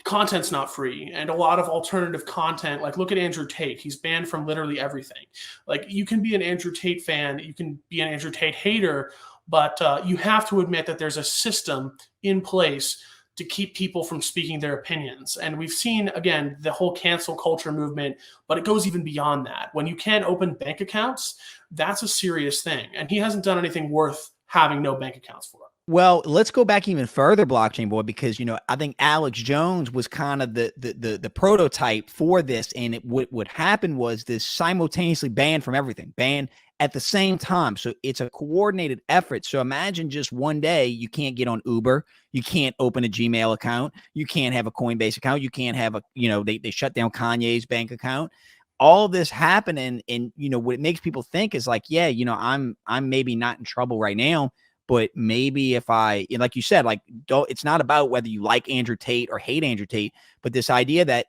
content's not free, and a lot of alternative content, like look at Andrew Tate. He's banned from literally everything. Like you can be an Andrew Tate fan, you can be an Andrew Tate hater, but you have to admit that there's a system in place to keep people from speaking their opinions. And we've seen, again, the whole cancel culture movement, but it goes even beyond that. When you can't open bank accounts, that's a serious thing. And he hasn't done anything worth having no bank accounts for. Well, let's go back even further, Blockchain Boy, because, you know, I think Alex Jones was kind of the prototype for this. And what happened was this simultaneously banned from everything, banned at the same time. So it's a coordinated effort. So imagine just one day you can't get on Uber, you can't open a Gmail account, you can't have a Coinbase account, you can't have a, you know, they shut down Kanye's bank account. All this happening, and you know what it makes people think is like, yeah, you know, I'm maybe not in trouble right now, but maybe if I, like you said, like, it's not about whether you like Andrew Tate or hate Andrew Tate, but this idea that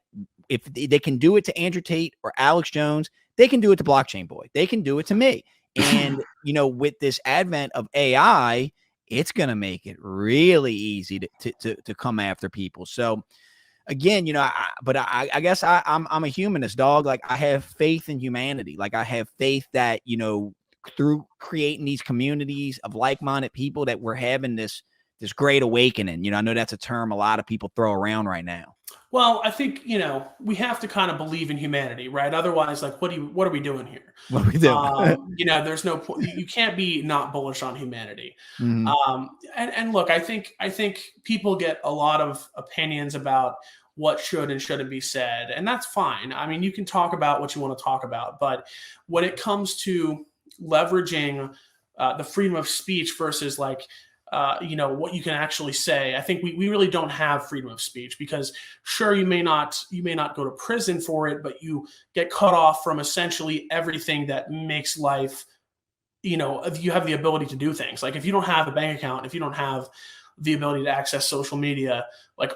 if they can do it to Andrew Tate or Alex Jones, they can do it to Blockchain Boy. They can do it to me. And, you know, with this advent of AI, it's going to make it really easy to come after people. So again, you know, I guess I'm a humanist, dog. Like I have faith in humanity. Like I have faith that, you know, through creating these communities of like-minded people that we're having this great awakening. You know, I know that's a term a lot of people throw around right now. Well, I think, you know, we have to kind of believe in humanity, right? Otherwise, like, what are we doing here? What are we doing? You know, there's no point. You can't be not bullish on humanity. Mm-hmm. And look, I think people get a lot of opinions about what should and shouldn't be said, and that's fine. I mean, you can talk about what you want to talk about, but when it comes to leveraging the freedom of speech versus like, you know, what you can actually say, I think we really don't have freedom of speech, because sure, you may not go to prison for it, but you get cut off from essentially everything that makes life, you know, you have the ability to do things. Like if you don't have a bank account, if you don't have the ability to access social media, like,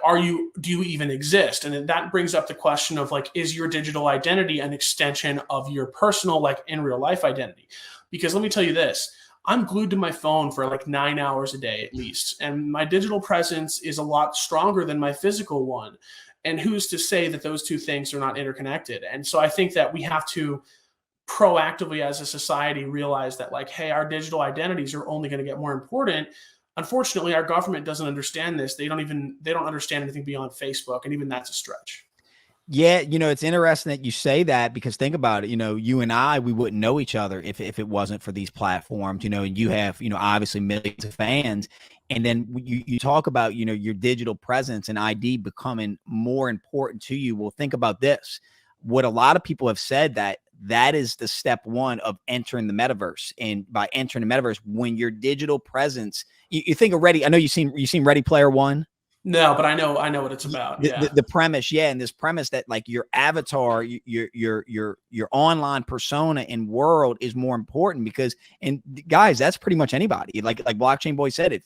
do you even exist? And then that brings up the question of like, is your digital identity an extension of your personal, like in real life identity? Because let me tell you this, I'm glued to my phone for like 9 hours a day at least. And my digital presence is a lot stronger than my physical one. And who's to say that those two things are not interconnected? And so I think that we have to proactively as a society realize that like, hey, our digital identities are only going to get more important. Unfortunately, our government doesn't understand this. They don't understand anything beyond Facebook. And even that's a stretch. Yeah, you know, it's interesting that you say that, because think about it, you know, you and I, we wouldn't know each other if it wasn't for these platforms, you know, and you have, you know, obviously millions of fans. And then you talk about, you know, your digital presence and ID becoming more important to you. Well, think about this. What a lot of people have said, that is the step one of entering the metaverse. And by entering the metaverse, when your digital presence, you think of Ready, I know you've seen Ready Player One. No, but I know what it's about. Yeah. The premise, yeah, and this premise that like your avatar, your online persona and world is more important, because, and guys, that's pretty much anybody. Like Blockchain Boy said, if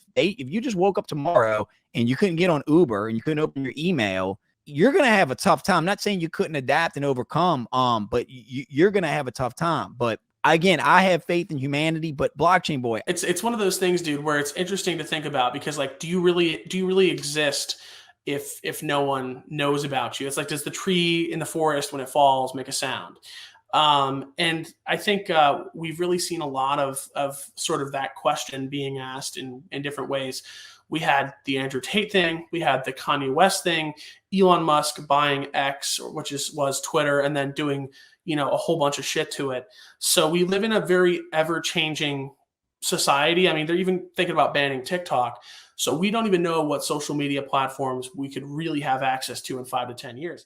you just woke up tomorrow and you couldn't get on Uber and you couldn't open your email, you're gonna have a tough time. I'm not saying you couldn't adapt and overcome, but you're gonna have a tough time. But again, I have faith in humanity, but Blockchain Boy, it's one of those things, dude, where it's interesting to think about, because like, do you really exist if no one knows about you? It's like, does the tree in the forest when it falls make a sound? And I think we've really seen a lot of sort of that question being asked in different ways. We had the Andrew Tate thing, we had the Kanye West thing, Elon Musk buying X, which was Twitter, and then doing, you know, a whole bunch of shit to it. So we live in a very ever-changing society. I mean, they're even thinking about banning TikTok. So we don't even know what social media platforms we could really have access to in 5 to 10 years.